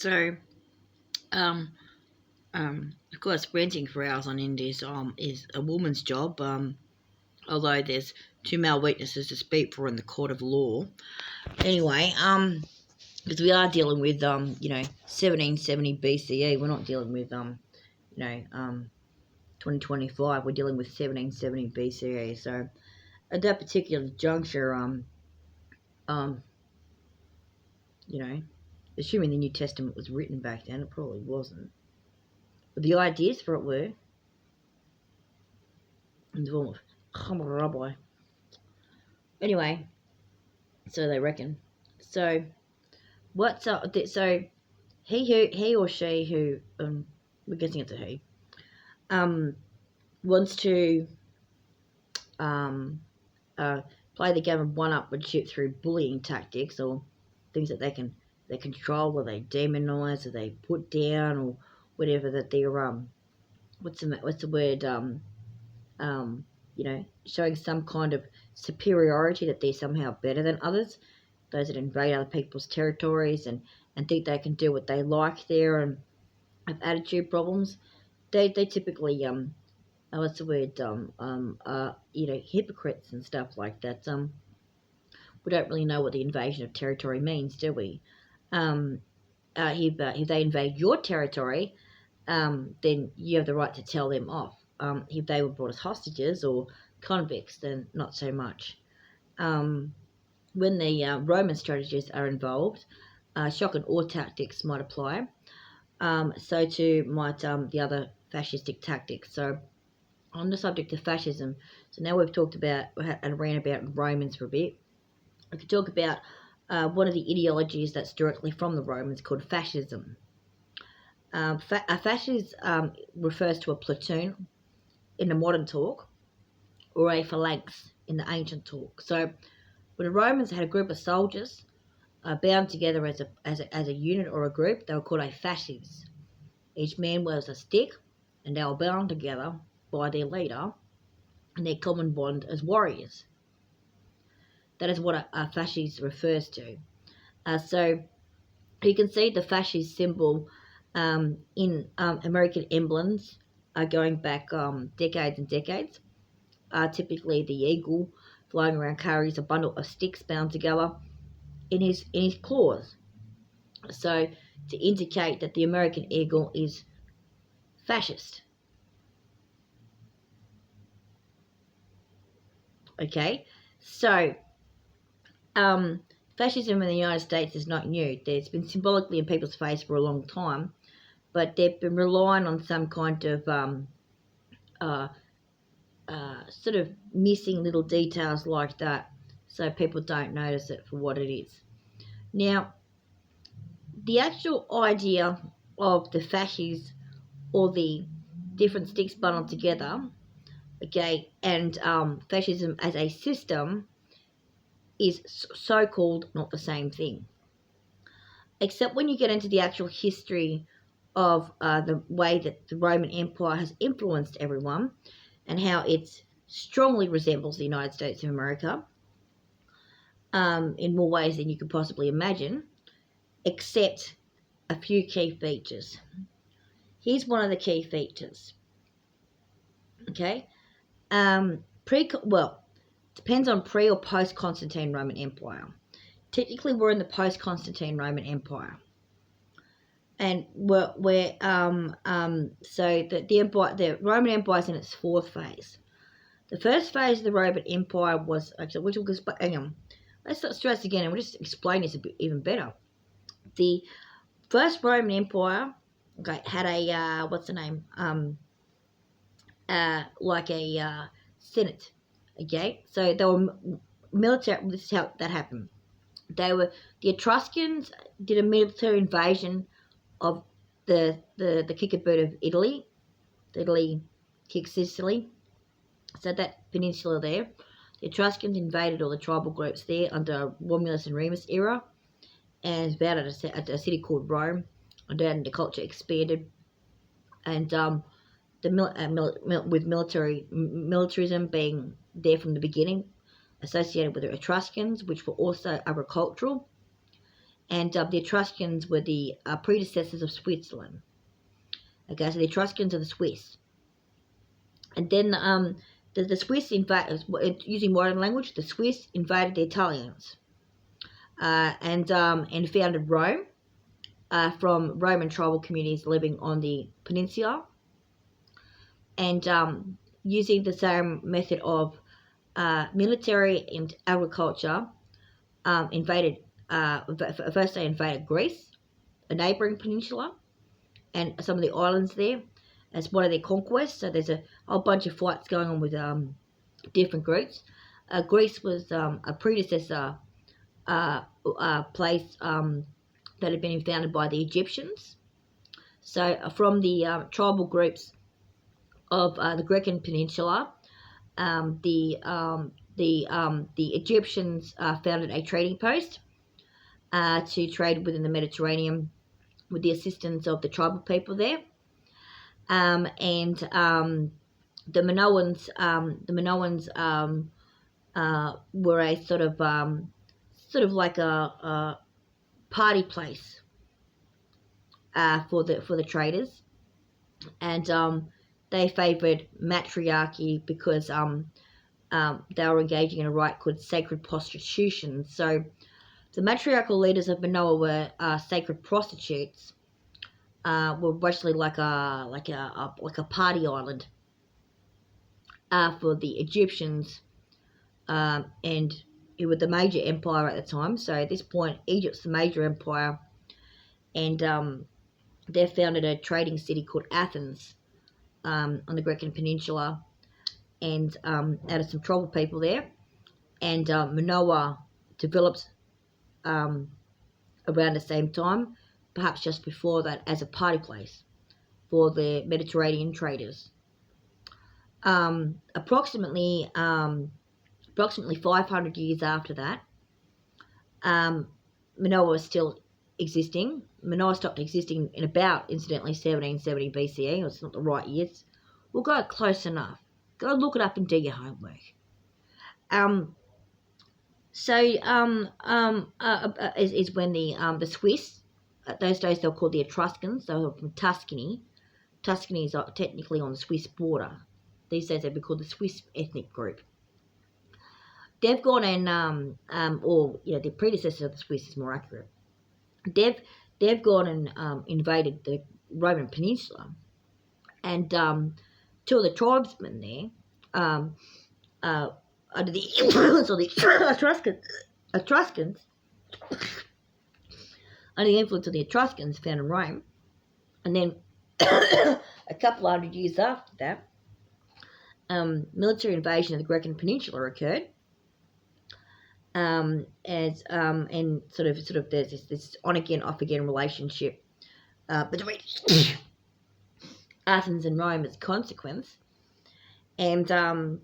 So, um, of course, renting for hours on end is a woman's job. Although there's two male witnesses to speak for in the court of law. Anyway, because we are dealing with 1770 BCE. We're not dealing with 2025. We're dealing with 1770 BCE. So at that particular juncture, assuming the New Testament was written back then, it probably wasn't. But the ideas for it were in the form of Hammurabi. Anyway, so they reckon. So what's up? So he or she who we're guessing it's a he wants to play the game of one-upmanship through bullying tactics or things that they control, or they demonize, or they put down, or whatever, that they're what's the word showing some kind of superiority, that they're somehow better than others, those that invade other people's territories and think they can do what they like there and have attitude problems. They typically what's the word hypocrites and stuff like that. We don't really know what the invasion of territory means, do we? If they invade your territory, then you have the right to tell them off. If they were brought as hostages or convicts, then not so much. When the Roman strategies are involved, shock and awe tactics might apply. So too might the other fascistic tactics. So on the subject of fascism, so now we've talked about and ran about Romans for a bit. I could talk about one of the ideologies that's directly from the Romans, called fascism. A fascist refers to a platoon in the modern talk, or a phalanx in the ancient talk. So when the Romans had a group of soldiers bound together as a unit or a group, they were called a fasces. Each man wears a stick, and they were bound together by their leader and their common bond as warriors. That is what a fasces refers to. So you can see the fasces symbol in American emblems going back decades and decades. Typically, the eagle flying around carries a bundle of sticks bound together in his claws. So to indicate that the American eagle is fascist. Okay, so fascism in the United States is not new. It's been symbolically in people's face for a long time, but they've been relying on some kind of sort of missing little details like that, so people don't notice it for what it is. Now, the actual idea of the fasces, or the different sticks bundled together, okay, and fascism as a system, is so-called not the same thing. Except when you get into the actual history of the way that the Roman Empire has influenced everyone, and how it strongly resembles the United States of America in more ways than you could possibly imagine, except a few key features. Here's one of the key features. Okay, depends on pre or post Constantine Roman Empire. Technically, we're in the post Constantine Roman Empire, and so the Roman Empire is in its fourth phase. The first phase of the Roman Empire was actually, hang on, let's not stress again, and we'll just explain this a bit even better. The first Roman Empire, okay, had a what's the name? Like a Senate. Okay, so they were military. This is how that happened. The Etruscans did a military invasion of the kick-a-boot of Italy. Italy kicked Sicily, so that peninsula there. The Etruscans invaded all the tribal groups there under Romulus and Remus era, and about at a city called Rome. And then the culture expanded, and with militarism being there from the beginning, associated with the Etruscans, which were also agricultural, and the Etruscans were the predecessors of Switzerland. Okay, so the Etruscans are the Swiss. And then the Swiss invaded, using modern language, the Swiss invaded the Italians and founded Rome from Roman tribal communities living on the peninsula. And using the same method of military and agriculture, first they invaded Greece, a neighbouring peninsula, and some of the islands there as one of their conquests. So there's a whole bunch of fights going on with different groups. Greece was a predecessor place that had been founded by the Egyptians. So from the tribal groups of the Grecan Peninsula, the Egyptians founded a trading post to trade within the Mediterranean with the assistance of the tribal people there. And the Minoans were a sort of like a party place for the traders, and they favoured matriarchy because they were engaging in a rite called sacred prostitution. So the matriarchal leaders of Minoa were sacred prostitutes. Were virtually like a party island for the Egyptians, and it was the major empire at the time. So at this point, Egypt's the major empire, and they founded a trading city called Athens on the Grecan Peninsula, and added some tribal people there. And Minoa developed around the same time, perhaps just before that, as a party place for the Mediterranean traders. Approximately 500 years after that, Minoa was still existing. Minoa stopped existing in about, incidentally, 1770 BCE. It's not the right years. We'll go close enough. Go look it up and do your homework. Is when the Swiss, at those days they were called the Etruscans. They were from Tuscany. Tuscany is technically on the Swiss border. These days they'd be called the Swiss ethnic group. They've gone and the predecessor of the Swiss is more accurate. They've gone and invaded the Roman Peninsula, and two of the tribesmen there, under the influence of the Etruscans, under the influence of the Etruscans, founded Rome. And then a couple of hundred years after that, military invasion of the Grecan Peninsula occurred. And sort of there's this on again, off again relationship between Athens and Rome as a consequence. And so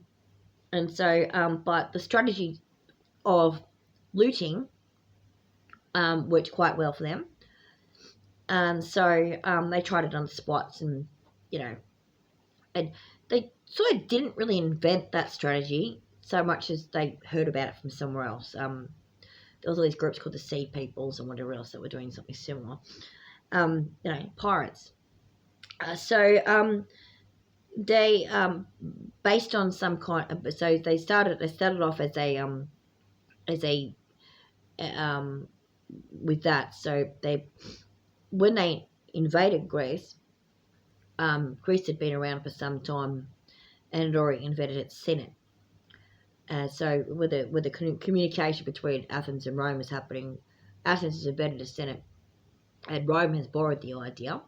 but the strategy of looting worked quite well for them. So they tried it on the spots, and and they sort of didn't really invent that strategy so much as they heard about it from somewhere else. There was all these groups called the Sea Peoples and whatever else that were doing something similar. Pirates. So they based on some kind of, so they started off as a with that. So when they invaded Greece, Greece had been around for some time and had already invented its Senate. So with the communication between Athens and Rome is happening, Athens has invented a Senate, and Rome has borrowed the idea.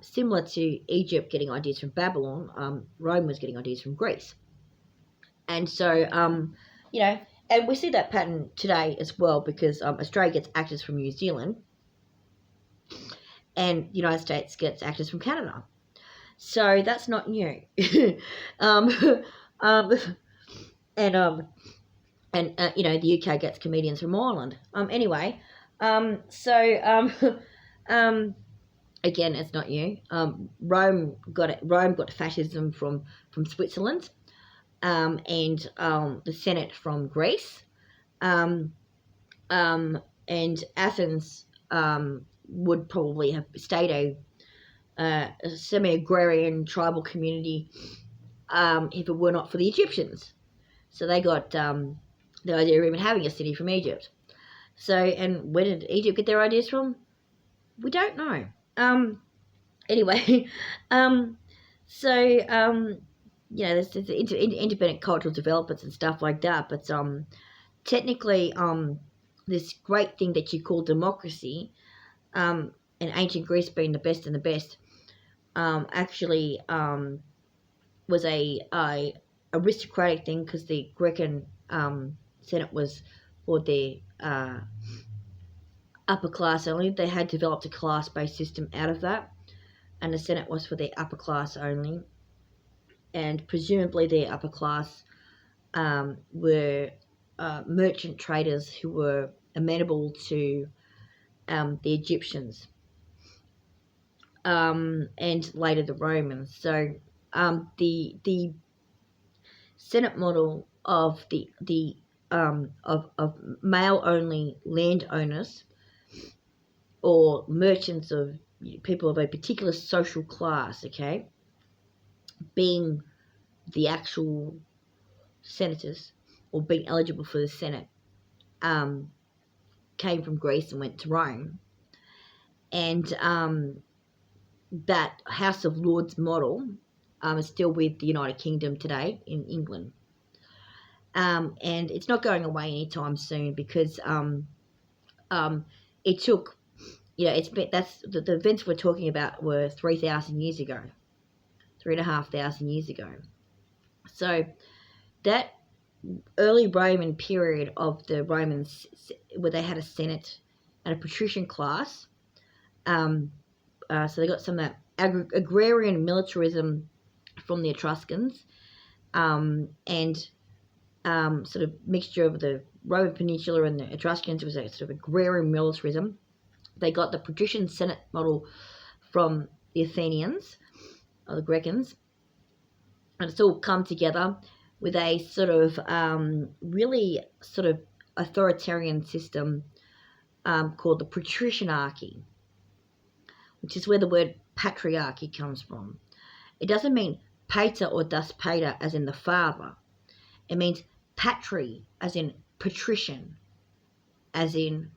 Similar to Egypt getting ideas from Babylon, Rome was getting ideas from Greece. And so, and we see that pattern today as well, because Australia gets actors from New Zealand, and the United States gets actors from Canada. So that's not new. The UK gets comedians from Ireland. Again, it's not new. Rome got fascism from Switzerland, and the Senate from Greece. and Athens would probably have stayed a semi-agrarian tribal community if it were not for the Egyptians. So they got the idea of even having a city from Egypt. So, and where did Egypt get their ideas from? We don't know. Anyway, um, so there's independent cultural developments and stuff like that. But technically, this great thing that you call democracy, in ancient Greece being the best and the best, actually was a aristocratic thing, because the Grecan Senate was for the upper class only. They had developed a class-based system out of that, and the Senate was for the upper class only. And presumably the upper class were merchant traders who were amenable to the Egyptians, and later the Romans. So the Senate model of of male only landowners or merchants, of people of a particular social class, okay, being the actual senators or being eligible for the Senate, came from Greece and went to Rome. And that House of Lords model is still with the United Kingdom today in England. And it's not going away anytime soon, because it took, it's been, that's the events we're talking about were 3,000 years ago, 3,500 years ago. So that early Roman period of the Romans, where they had a Senate and a patrician class, so they got some of that agrarian militarism from the Etruscans, and sort of mixture of the Roman Peninsula and the Etruscans. Was a sort of agrarian militarism. They got the patrician Senate model from the Athenians, or the Grecans, and it's all come together with a sort of really sort of authoritarian system called the patricianarchy, which is where the word patriarchy comes from. It doesn't mean pater or das pater as in the father. It means patri as in patrician, as in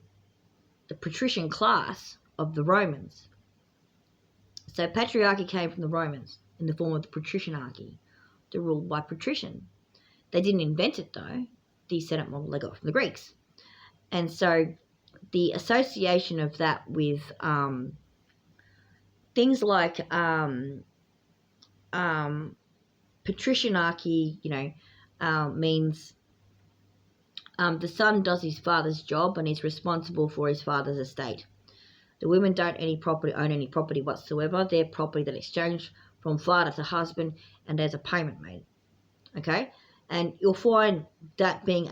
the patrician class of the Romans. So patriarchy came from the Romans in the form of the patricianarchy, the rule by patrician. They didn't invent it though. The Senate model they got from the Greeks. And so the association of that with things like patricianarchy, means the son does his father's job and is responsible for his father's estate. The women don't own any property whatsoever. They're property that exchanged from father to husband, and there's a payment made. Okay, and you'll find that being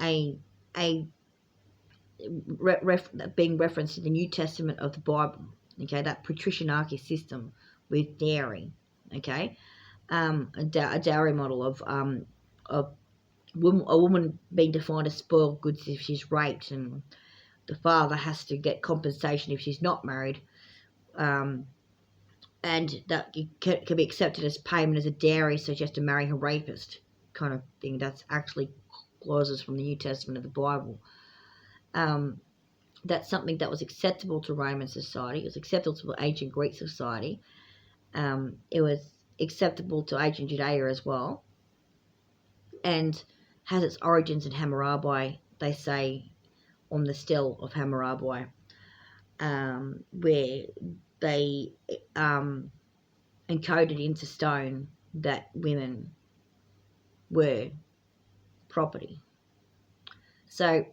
being referenced in the New Testament of the Bible. Okay, that patricianarchy system with dowry. Okay, a dowry model of a woman being defined as spoiled goods if she's raped, and the father has to get compensation if she's not married, and that can be accepted as payment as a dowry, so she has to marry her rapist, kind of thing. That's actually clauses from the New Testament of the Bible. That's something that was acceptable to Roman society. It was acceptable to ancient Greek society. It was acceptable to ancient Judea as well, and has its origins in Hammurabi, they say, on the stele of Hammurabi, where they encoded into stone that women were property. So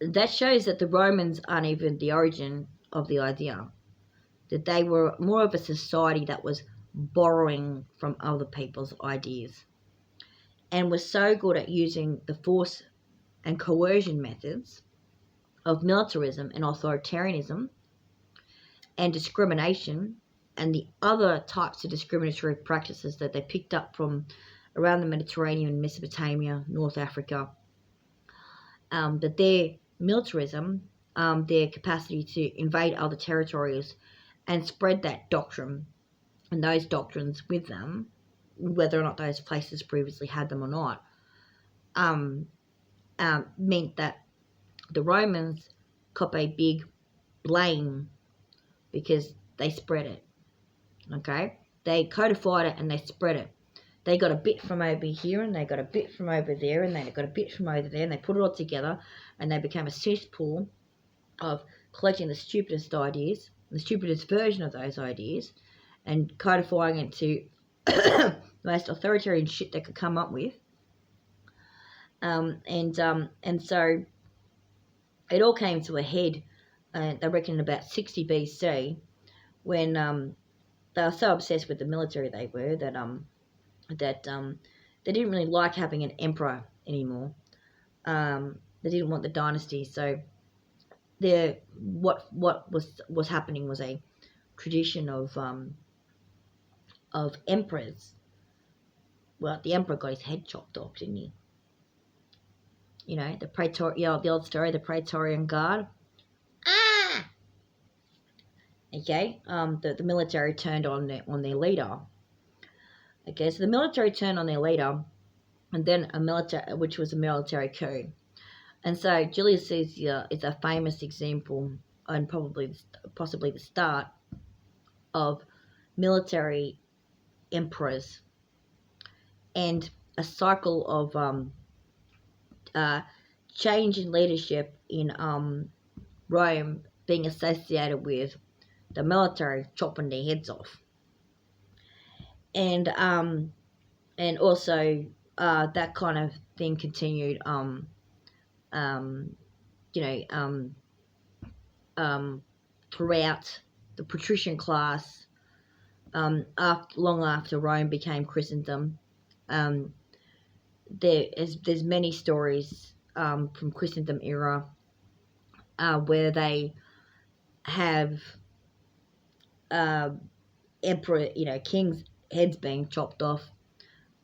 that shows that the Romans aren't even the origin of the idea, that they were more of a society that was borrowing from other people's ideas, and was so good at using the force and coercion methods of militarism and authoritarianism and discrimination and the other types of discriminatory practices that they picked up from around the Mediterranean, Mesopotamia, North Africa, that their militarism, their capacity to invade other territories and spread that doctrine and those doctrines with them, whether or not those places previously had them or not, meant that the Romans cop a big blame because they spread it. Okay? They codified it and they spread it. They got a bit from over here and they got a bit from over there and they got a bit from over there and they put it all together and they became a cesspool of collecting the stupidest ideas, the stupidest version of those ideas, and codifying it to the most authoritarian shit they could come up with. And so it all came to a head, I reckon, in about 60 BC, when they were so obsessed with the military they were that they didn't really like having an emperor anymore. They didn't want the dynasty, so what was happening was a tradition of emperors. Well, the emperor got his head chopped off, didn't he? You know, the old story, the Praetorian Guard. Ah! Okay, the military turned on their leader. Okay, so the military turned on their leader, and then which was a military coup. And so Julius Caesar is a famous example, and possibly the start of military emperors, and a cycle of change in leadership in Rome being associated with the military chopping their heads off, and also that kind of thing continued throughout the patrician class, long after Rome became Christendom. There's many stories from Christendom era where they have emperor, kings' heads being chopped off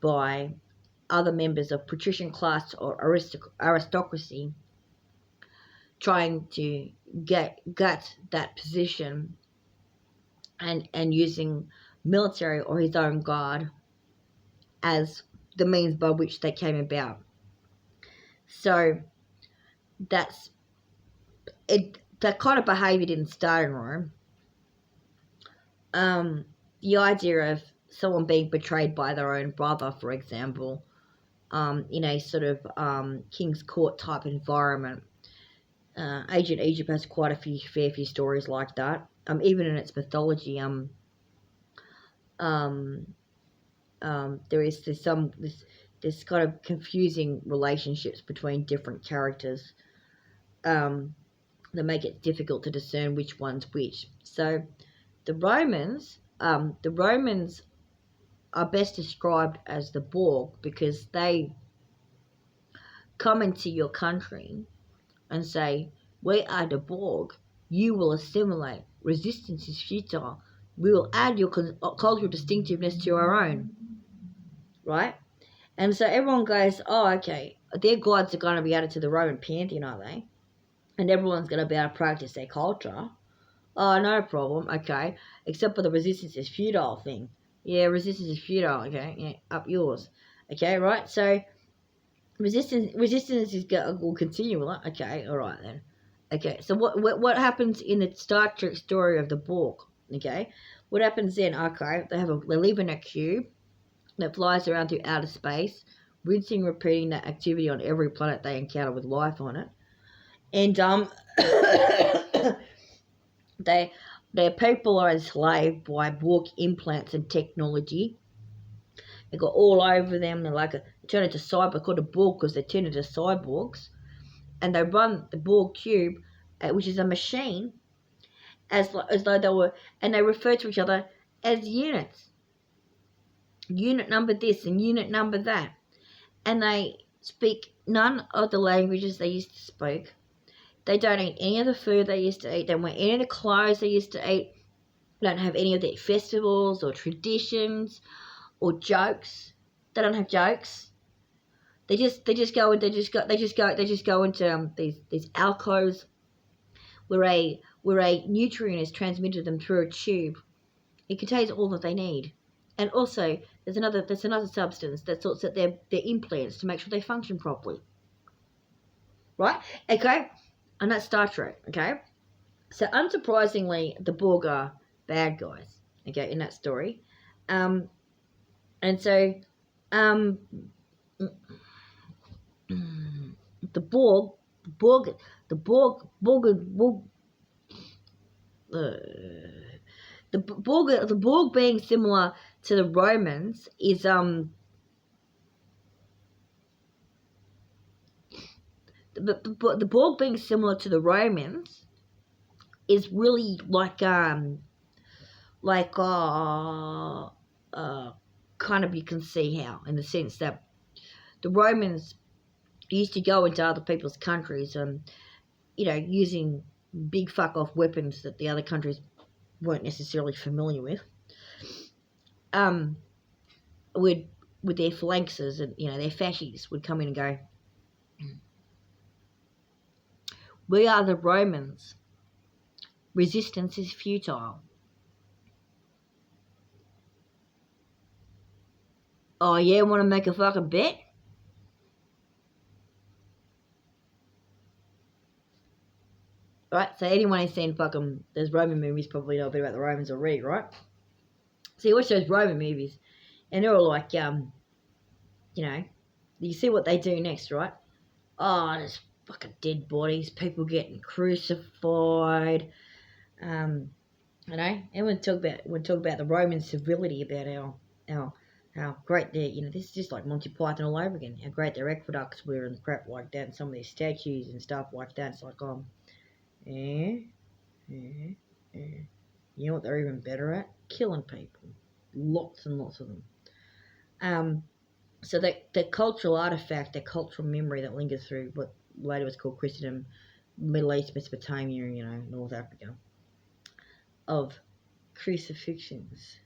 by other members of patrician class or aristocracy, trying to gut that position and using military or his own guard as the means by which they came about. So that's it. That kind of behaviour didn't start in Rome. The idea of someone being betrayed by their own brother, for example, in a sort of King's Court type environment. Ancient Egypt has quite a fair few stories like that. Even in its mythology, there's kind of confusing relationships between different characters that make it difficult to discern which one's which. So the Romans are best described as the BORG because they come into your country and say, "We are the BORG. You will assimilate. Resistance is futile. We will add your cultural distinctiveness to our own." Right? And so everyone goes, "Oh, okay. Their gods are going to be added to the Roman pantheon, are they? And everyone's going to be able to practice their culture. Oh, no problem. Okay. Except for the resistance is futile thing. Yeah, resistance is futile. Okay. Yeah, up yours. Okay, right? So resistance will continue, will it? Okay, all right then. Okay, so what happens in the Star Trek story of the BORG? Okay, what happens then? Okay, they live in a cube that flies around through outer space, rinsing, repeating that activity on every planet they encounter with life on it, and their people are enslaved by BORG implants and technology. They got all over them. They turn into cyborgs, called a BORG because they turn into cyborgs, and they run the BORG cube, which is a machine, as though they were, and they refer to each other as units. Unit number this and unit number that, and they speak none of the languages they used to speak. They don't eat any of the food they used to eat. They don't wear any of the clothes they used to eat. They don't have any of their festivals or traditions or jokes. They don't have jokes. They just go into these alcoves where a nutrient is transmitted to them through a tube. It contains all that they need. And also there's another substance that sorts out their implants to make sure they function properly. Right? Okay? And that's Star Trek, okay? So unsurprisingly, the Borg are bad guys, okay, in that story. And so the Borg the Borg being similar to the Romans is the Borg being similar to the Romans is really like kind of, you can see how, in the sense that the Romans used to go into other people's countries and, using big fuck off weapons that the other countries weren't necessarily familiar with, with their phalanxes and, their fasces would come in and go, "We are the Romans. Resistance is futile." Oh yeah, want to make a fucking bet? Right, so anyone who's seen fucking those Roman movies probably know a bit about the Romans already, right? So you watch those Roman movies, and they're all like, you see what they do next, right? Oh, there's fucking dead bodies, people getting crucified. Everyone talk about the Roman civility, about how great their, this is just like Monty Python all over again. How great their aqueducts were and crap like that, and some of their statues and stuff like that. It's like, you know what they're even better at? Killing people. Lots and lots of them. So the cultural artifact, the cultural memory that lingers through what later was called Christendom, Middle East, Mesopotamia, North Africa, of crucifixions.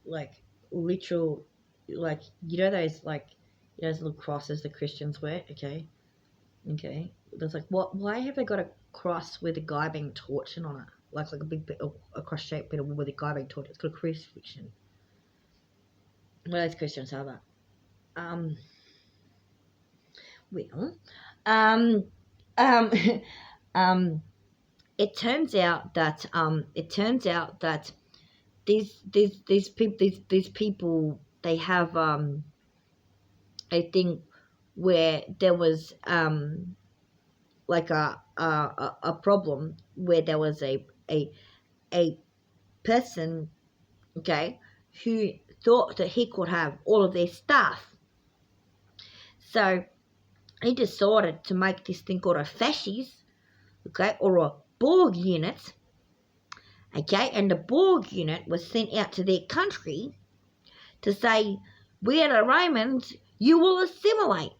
Like literal, like, those, like, those little crosses the Christians wear, okay? There's like, why have they got a cross with a guy being tortured on it? Like a big bit, a cross-shaped bit of wood with a guy being tortured. It's got a crucifixion. Well, those Christians have that. It turns out that these people, they have a thing where there was like a problem where there was a person, okay, who thought that he could have all of their stuff. So he decided to make this thing called a fasces, okay, or a Borg unit, okay, and the Borg unit was sent out to their country to say, "We are the Romans, you will assimilate."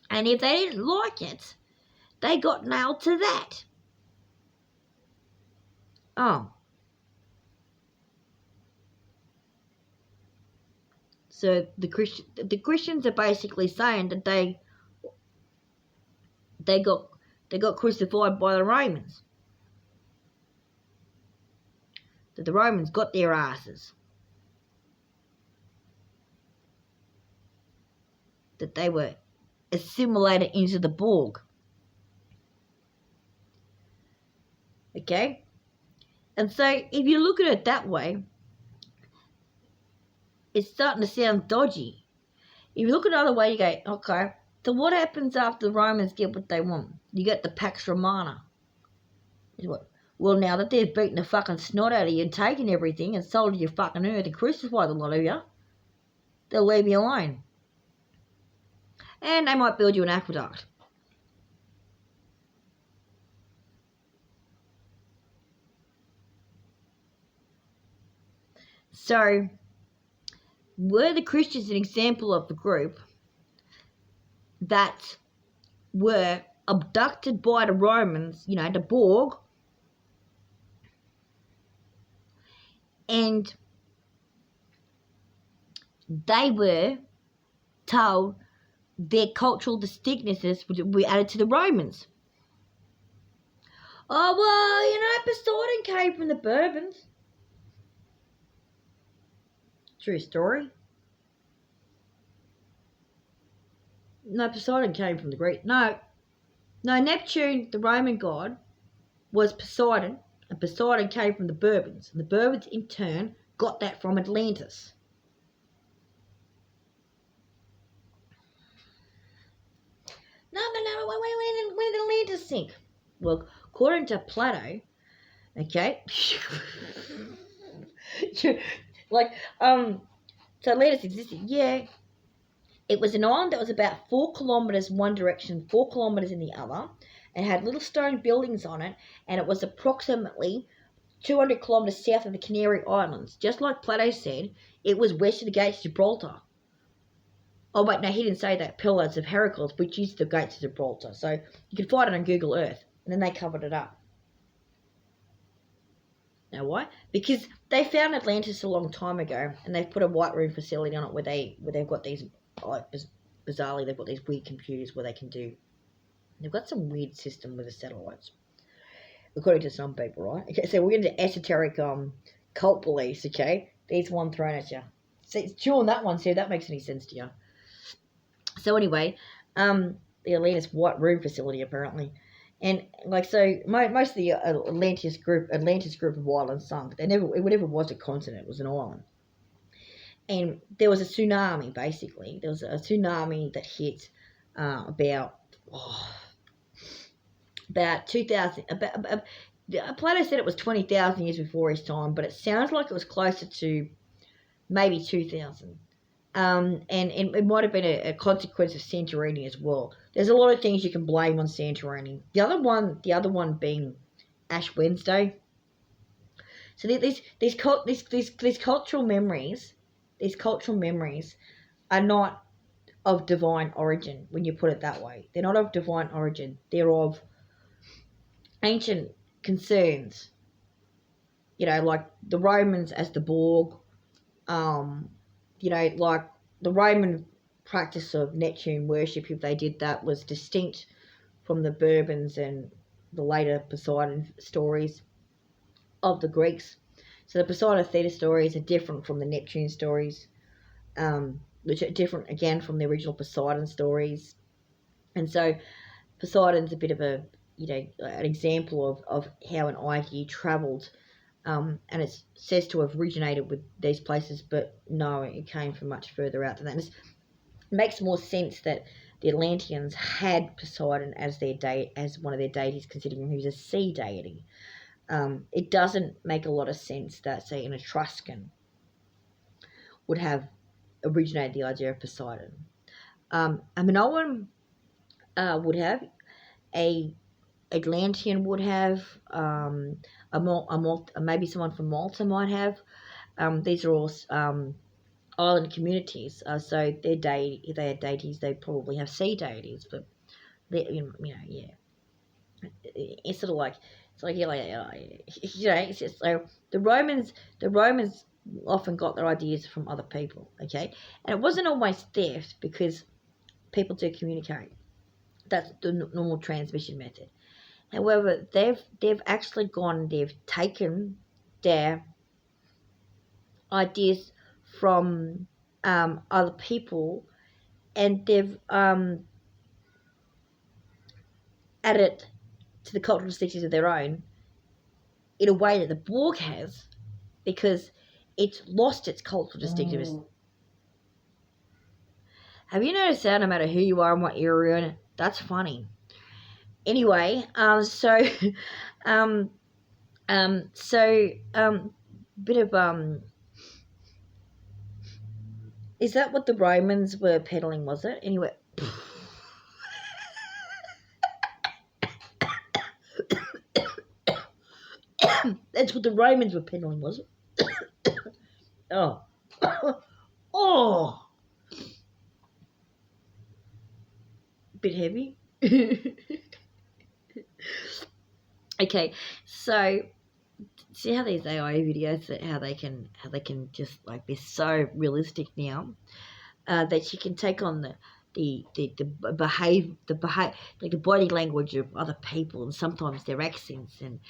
And if they didn't like it, they got nailed to that. Oh. So the Christians are basically saying that they got crucified by the Romans. That the Romans got their asses. That they were assimilated into the Borg. Okay? And so if you look at it that way, it's starting to sound dodgy. If you look at another way, you go, okay, so what happens after the Romans get what they want? You get the Pax Romana. Well, now that they've beaten the fucking snot out of you and taken everything and sold your fucking earth and crucified a lot of you, they'll leave you alone. And they might build you an aqueduct. So, were the Christians an example of the group that were abducted by the Romans, the Borg, and they were told their cultural distinctnesses would be added to the Romans. Oh, well, Poseidon came from the Bourbons. True story. No, Poseidon came from the Greek. No, Neptune, the Roman god, was Poseidon, and Poseidon came from the Bourbons. And the Bourbons, in turn, got that from Atlantis. No, when did Atlantis sink? Well, according to Plato, okay, so Atlantis existed, yeah. It was an island that was about 4 kilometres one direction, 4 kilometres in the other, and had little stone buildings on it, and it was approximately 200 kilometres south of the Canary Islands. Just like Plato said, it was west of the Gates of Gibraltar. Oh, wait, no, he didn't say that. Pillars of Heracles, which is the Gates of Gibraltar. So you can find it on Google Earth, and then they covered it up. Now, why? Because they found Atlantis a long time ago, and they've put a white room facility on it where they've got these, like, bizarrely, they've got these weird computers where they can do. They've got some weird system with the satellites, according to some people, right? Okay, so we're into esoteric cult beliefs. Okay, there's one thrown at you. See, chew on that one. See if that makes any sense to you. So anyway, the Atlantis White Room facility apparently, and most of the Atlantis group of islands sunk. It never was a continent; it was an island. And there was a tsunami. Basically, there was a tsunami that hit about 2,000. Plato said it was 20,000 years before his time, but it sounds like it was closer to maybe 2,000. And it might have been a consequence of Santorini as well. There's a lot of things you can blame on Santorini. The other one being Ash Wednesday. So these cultural memories, are not of divine origin when you put it that way. They're not of divine origin. They're of ancient concerns. Like the Romans as the BORG. Like the Roman practice of Neptune worship, if they did that, was distinct from the Bourbons and the later Poseidon stories of the Greeks. So the Poseidon Theta stories are different from the Neptune stories, which are different again from the original Poseidon stories. And so Poseidon's a bit of an example of how an idea travelled. And it's says to have originated with these places, but no, it came from much further out than that. It makes more sense that the Atlanteans had Poseidon as one of their deities, considering he was a sea deity. It doesn't make a lot of sense that, say, an Etruscan would have originated the idea of Poseidon. A Minoan would have, a Atlantean would have, maybe someone from Malta might have. These are all island communities, so if they had deities, they probably have sea deities. But yeah, it's sort of like it's just so the Romans often got their ideas from other people. Okay, and it wasn't always theft because people do communicate. That's the normal transmission method. However, they've actually they've taken their ideas from other people, and they've added to the cultural distinctions of their own in a way that the BORG has, because it's lost its cultural distinctiveness. Have you noticed that no matter who you are and what era you're in, that's funny. Anyway, bit of is that what the Romans were peddling? Was it anyway? That's what the Romans were peddling, was it? Oh, oh, bit heavy. Okay, so see how these AI videos, how they can just, like, they're so realistic now. that she can take on like the body language of other people, and sometimes their accents, and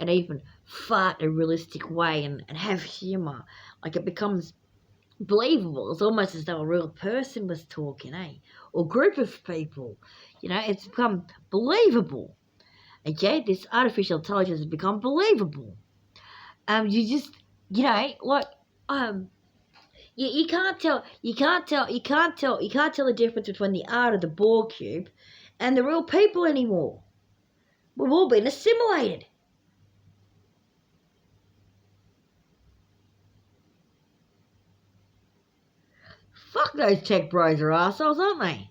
even fart in a realistic way, and have humor. Like, it becomes believable. It's almost as though a real person was talking, or group of people. It's become believable. Okay, this artificial intelligence has become believable. You just, like, you can't tell the difference between the art of the Borg cube and the real people anymore. We've all been assimilated. Fuck, those tech bros are assholes, aren't they?